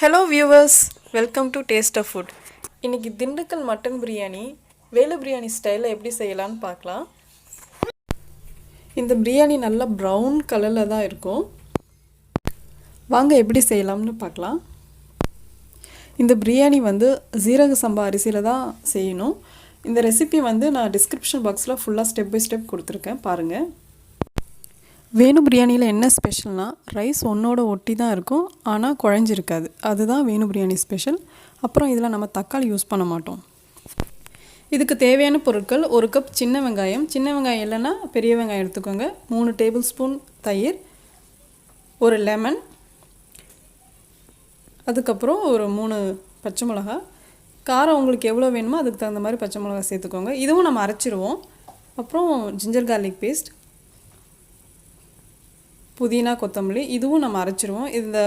Hello viewers, welcome to Taste of Food. இன்னைக்கு Dindigul mutton biryani Velu biryani ஸ்டைலில் எப்படி செய்யலாம்னு பார்க்கலாம். இந்த பிரியாணி நல்லா ப்ரௌன் கலரில் தான் இருக்கும். வாங்க எப்படி செய்யலாம்னு பார்க்கலாம். இந்த பிரியாணி seeraga அரிசியில் தான் செய்யணும். இந்த ரெசிபி நான் டிஸ்கிரிப்ஷன் பாக்ஸில் ஃபுல்லாக ஸ்டெப் பை ஸ்டெப் கொடுத்துருக்கேன் பாருங்கள். வேணு பிரியாணியில் என்ன ஸ்பெஷல்னா ரைஸ் ஒன்றோட ஒட்டி தான் இருக்கும், ஆனால் குழஞ்சிருக்காது. அதுதான் வேணு பிரியாணி ஸ்பெஷல். அப்புறம் இதில் நம்ம தக்காளி யூஸ் பண்ண மாட்டோம். இதுக்கு தேவையான பொருட்கள்: 1 கப் சின்ன வெங்காயம் இல்லைன்னா பெரிய வெங்காயம் எடுத்துக்கோங்க, 3 டேபிள் ஸ்பூன் தயிர், ஒரு லெமன், அதுக்கப்புறம் ஒரு 3 பச்சை மிளகா. காரம் உங்களுக்கு எவ்வளோ வேணுமோ அதுக்கு தகுந்த மாதிரி பச்சை மிளகா சேர்த்துக்கோங்க. இதுவும் நம்ம அரைச்சிடுவோம். அப்புறம் ஜிஞ்சர் கார்லிக் பேஸ்ட், புதினா, கொத்தமல்லி, இதுவும் நம்ம அரைச்சிருவோம். இந்த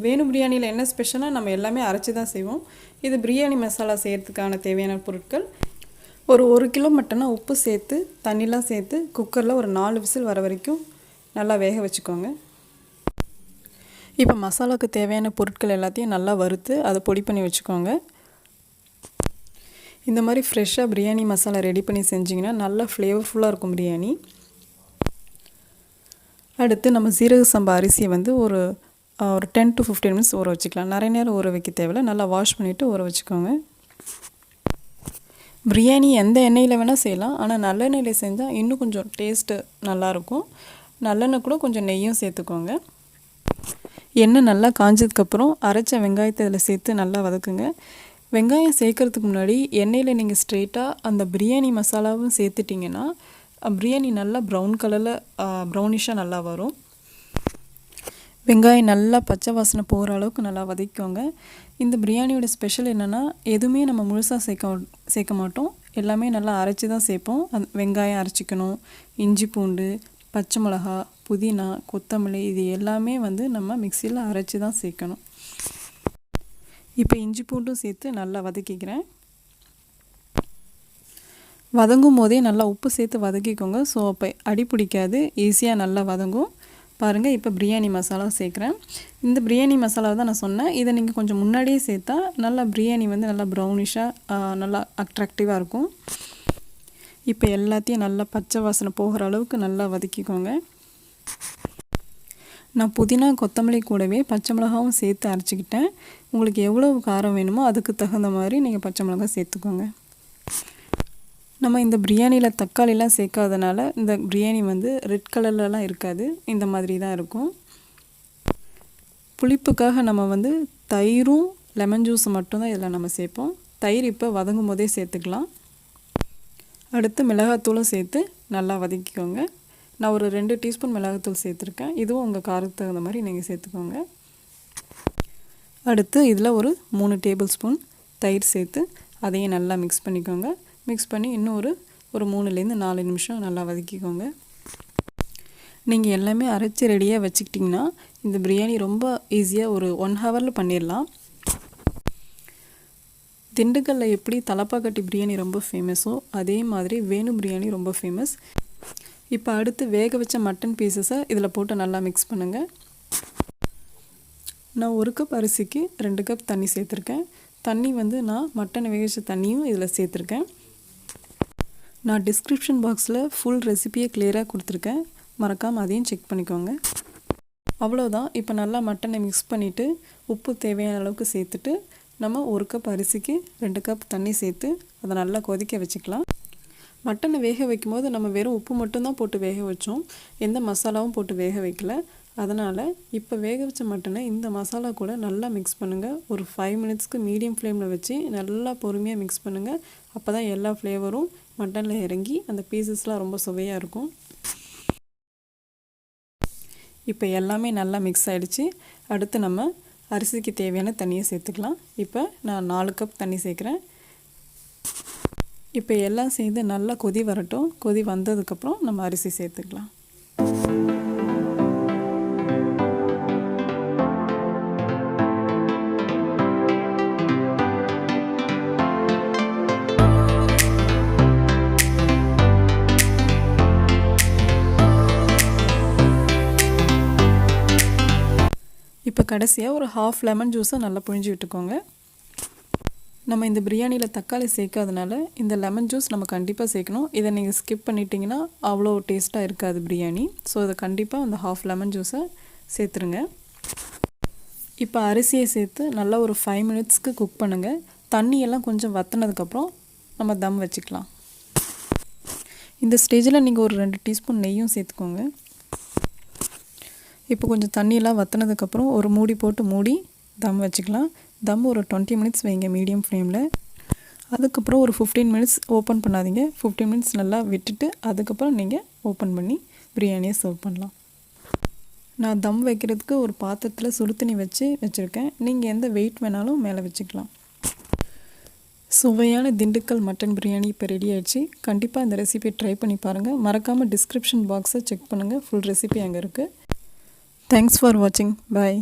வேணு பிரியாணியில் என்ன ஸ்பெஷலாக நம்ம எல்லாமே அரைச்சி தான் செய்வோம். இது பிரியாணி மசாலா செய்கிறதுக்கான தேவையான பொருட்கள். ஒரு 1 கிலோ மட்டனை உப்பு சேர்த்து தண்ணிலாம் சேர்த்து குக்கரில் ஒரு 4 விசில் வர வரைக்கும் நல்லா வேக வச்சுக்கோங்க. இப்போ மசாலாவுக்கு தேவையான பொருட்கள் எல்லாத்தையும் நல்லா வறுத்து அதை பொடி பண்ணி வச்சுக்கோங்க. இந்த மாதிரி ஃப்ரெஷ்ஷாக பிரியாணி மசாலா ரெடி பண்ணி செஞ்சிங்கன்னா நல்லா ஃப்ளேவர்ஃபுல்லாக இருக்கும் பிரியாணி. அடுத்து நம்ம சீரக சம்பா அரிசியை ஒரு 10 to 15 மினிட்ஸ் ஊற வச்சுக்கலாம். நிறைய நேரம் ஊற வைக்க தேவையில்லை. நல்லா வாஷ் பண்ணிவிட்டு ஊற வச்சுக்கோங்க. பிரியாணி எந்த எண்ணெயில் வேணால் செய்யலாம், ஆனால் நல்லெண்ணெயில் செஞ்சால் இன்னும் கொஞ்சம் டேஸ்ட்டு நல்லாயிருக்கும். நல்லெண்ணெய் கூட கொஞ்சம் நெய்யும் சேர்த்துக்கோங்க. எண்ணெய் நல்லா காஞ்சதுக்கப்புறம் அரைச்ச வெங்காயத்தை இதில் சேர்த்து நல்லா வதக்குங்க. வெங்காயம் சேர்க்குறதுக்கு முன்னாடி எண்ணெயில் நீங்கள் ஸ்ட்ரெயிட்டாக அந்த பிரியாணி மசாலாவும் சேர்த்துட்டிங்கன்னா பிரியாணி நல்லா ப்ரௌன் கலரில் ப்ரௌனிஷாக நல்லா வரும். வெங்காயம் நல்லா பச்சை வாசனை போகிற அளவுக்கு நல்லா வதக்கிக்கோங்க. இந்த பிரியாணியோட ஸ்பெஷல் என்னென்னா எதுவுமே நம்ம முழுசாக சேர்க்க மாட்டோம். எல்லாமே நல்லா அரைச்சி தான் சேர்ப்போம். வெங்காயம் அரைச்சிக்கணும், இஞ்சி பூண்டு, பச்சை மிளகா, புதினா, கொத்தமல்லி, இது எல்லாமே நம்ம மிக்சியில் அரைச்சி தான் சேர்க்கணும். இப்போ இஞ்சி பூண்டும் சேர்த்து நல்லா வதக்கிக்கிறேன். வதங்கும் போதே நல்லா உப்பு சேர்த்து வதக்கிக்கோங்க. ஸோ அப்போ அடி பிடிக்காது, ஈஸியாக நல்லா வதங்கும். பாருங்கள், இப்போ பிரியாணி மசாலா சேர்க்குறேன். இந்த பிரியாணி மசாலா தான் நான் சொன்னேன். இதை நீங்கள் கொஞ்சம் முன்னாடியே சேர்த்தா நல்லா பிரியாணி நல்லா ப்ரௌனிஷாக நல்லா அட்ராக்டிவாக இருக்கும். இப்போ எல்லாத்தையும் நல்லா பச்சை வாசனை போகிற அளவுக்கு நல்லா வதக்கிக்கோங்க. நான் புதினா, கொத்தமல்லி கூடவே பச்சை மிளகாவும் சேர்த்து அரைச்சிக்கிட்டேன். உங்களுக்கு எவ்வளோ காரம் வேணுமோ அதுக்கு தகுந்த மாதிரி நீங்கள் பச்சை மிளகா சேர்த்துக்கோங்க. நம்ம இந்த பிரியாணியில் தக்காளிலாம் சேர்க்காதனால இந்த பிரியாணி ரெட் கலர்லலாம் இருக்காது, இந்த மாதிரி தான் இருக்கும். புளிப்புக்காக நம்ம தயிரும் லெமன் ஜூஸும் மட்டும்தான் இதில் நம்ம சேர்ப்போம். தயிர் இப்போ வதங்கும் போதே சேர்த்துக்கலாம். அடுத்து மிளகாத்தூளும் சேர்த்து நல்லா வதக்கிக்கோங்க. நான் ஒரு 2 டீஸ்பூன் மிளகாத்தூள் சேர்த்துருக்கேன். இதுவும் உங்கள் காரத்துக்கு தகுந்த மாதிரி நீங்கள் சேர்த்துக்கோங்க. அடுத்து இதில் ஒரு 3 டேபிள் ஸ்பூன் தயிர் சேர்த்து அதையும் நல்லா மிக்ஸ் பண்ணிக்கோங்க. மிக்ஸ் பண்ணி இன்னும் ஒரு 3லேருந்து 4 நிமிஷம் நல்லா வதக்கிக்கோங்க. நீங்கள் எல்லாமே அரைச்சி ரெடியாக வச்சுக்கிட்டிங்கன்னா இந்த பிரியாணி ரொம்ப ஈஸியாக ஒரு 1 ஹவரில் பண்ணிடலாம். திண்டுக்கல்லில் எப்படி தலப்பாக்கட்டி பிரியாணி ரொம்ப ஃபேமஸோ அதே மாதிரி வேணு பிரியாணி ரொம்ப ஃபேமஸ். இப்போ அடுத்து வேக வச்ச மட்டன் பீசஸை இதில் போட்டு நல்லா மிக்ஸ் பண்ணுங்கள். நான் 1 கப் அரிசிக்கு 2 கப் தண்ணி சேர்த்துருக்கேன். தண்ணி நான் மட்டனை வேக வச்ச தண்ணியும் இதில் சேர்த்துருக்கேன். நான் டிஸ்கிரிப்ஷன் பாக்ஸில் ஃபுல் ரெசிபியை கிளியராக கொடுத்துருக்கேன், மறக்காமல் அதையும் செக் பண்ணிக்கோங்க. அவ்வளோதான். இப்போ நல்லா மட்டனை மிக்ஸ் பண்ணிவிட்டு உப்பு தேவையான அளவுக்கு சேர்த்துட்டு நம்ம 1 கப் அரிசிக்கு 2 கப் தண்ணி சேர்த்து அதை நல்லா கொதிக்க வச்சுக்கலாம். மட்டனை வேக வைக்கும்போது நம்ம வெறும் உப்பு மட்டும்தான் போட்டு வேக வச்சோம், எந்த மசாலாவும் போட்டு வேக வைக்கல. அதனால் இப்போ வேக வச்ச மட்டனை இந்த மசாலா கூட நல்லா மிக்ஸ் பண்ணுங்கள். ஒரு 5 மினிட்ஸ்க்கு மீடியம் ஃப்ளேமில் வச்சு நல்லா பொறுமையாக மிக்ஸ் பண்ணுங்கள். அப்போ தான் எல்லா ஃப்ளேவரும் மட்டனில் இறங்கி அந்த பீசஸ்லாம் ரொம்ப சுவையாக இருக்கும். இப்போ எல்லாமே நல்லா மிக்ஸ் ஆகிடுச்சு. அடுத்து நம்ம அரிசிக்கு தேவையான தண்ணியை சேர்த்துக்கலாம். இப்போ நான் 4 கப் தண்ணி சேர்க்குறேன். இப்போ எல்லாம் சேர்ந்து நல்லா கொதி வரட்டும். கொதி வந்ததுக்கப்புறம் நம்ம அரிசி சேர்த்துக்கலாம். கடைசியாக ஒரு ஹாஃப் லெமன் ஜூஸை நல்லா புழிஞ்சு விட்டுக்கோங்க. நம்ம இந்த பிரியாணியில் தக்காளி சேர்க்காதனால இந்த லெமன் ஜூஸ் நம்ம கண்டிப்பாக சேர்க்கணும். இதை நீங்கள் ஸ்கிப் பண்ணிட்டீங்கன்னா அவ்வளோ டேஸ்ட்டாக இருக்காது பிரியாணி. ஸோ இதை கண்டிப்பாக அந்த ஹாஃப் லெமன் ஜூஸை சேர்த்துருங்க. இப்போ அரிசியை சேர்த்து நல்லா ஒரு 5 மினிட்ஸ்க்கு குக் பண்ணுங்கள். தண்ணியெல்லாம் கொஞ்சம் வற்றினதுக்கப்புறம் நம்ம தம் வச்சுக்கலாம். இந்த ஸ்டேஜில் நீங்கள் ஒரு 2 டீஸ்பூன் நெய்யும் சேர்த்துக்கோங்க. இப்போ கொஞ்சம் தண்ணியெல்லாம் வற்றினதுக்கப்புறம் ஒரு மூடி போட்டு மூடி தம் வச்சுக்கலாம். தம் ஒரு 20 மினிட்ஸ் வைங்க மீடியம் ஃப்ளேமில். அதுக்கப்புறம் ஒரு 15 மினிட்ஸ் ஓப்பன் பண்ணாதீங்க. 15 மினிட்ஸ் நல்லா விட்டுட்டு அதுக்கப்புறம் நீங்கள் ஓப்பன் பண்ணி பிரியாணியை சர்வ் பண்ணலாம். நான் தம் வைக்கிறதுக்கு ஒரு பாத்திரத்தில் சுடு தண்ணி வச்சுருக்கேன். நீங்கள் எந்த வெயிட் வேணாலும் மேலே வச்சுக்கலாம். சுவையான திண்டுக்கல் மட்டன் பிரியாணி இப்போ ரெடி ஆயிடுச்சு. கண்டிப்பாக இந்த ரெசிபியை ட்ரை பண்ணி பாருங்கள். மறக்காமல் டிஸ்கிரிப்ஷன் பாக்ஸை செக் பண்ணுங்கள். ஃபுல் ரெசிபி அங்கே இருக்குது. தேங்க்ஸ் ஃபார் வாட்சிங். பாய்.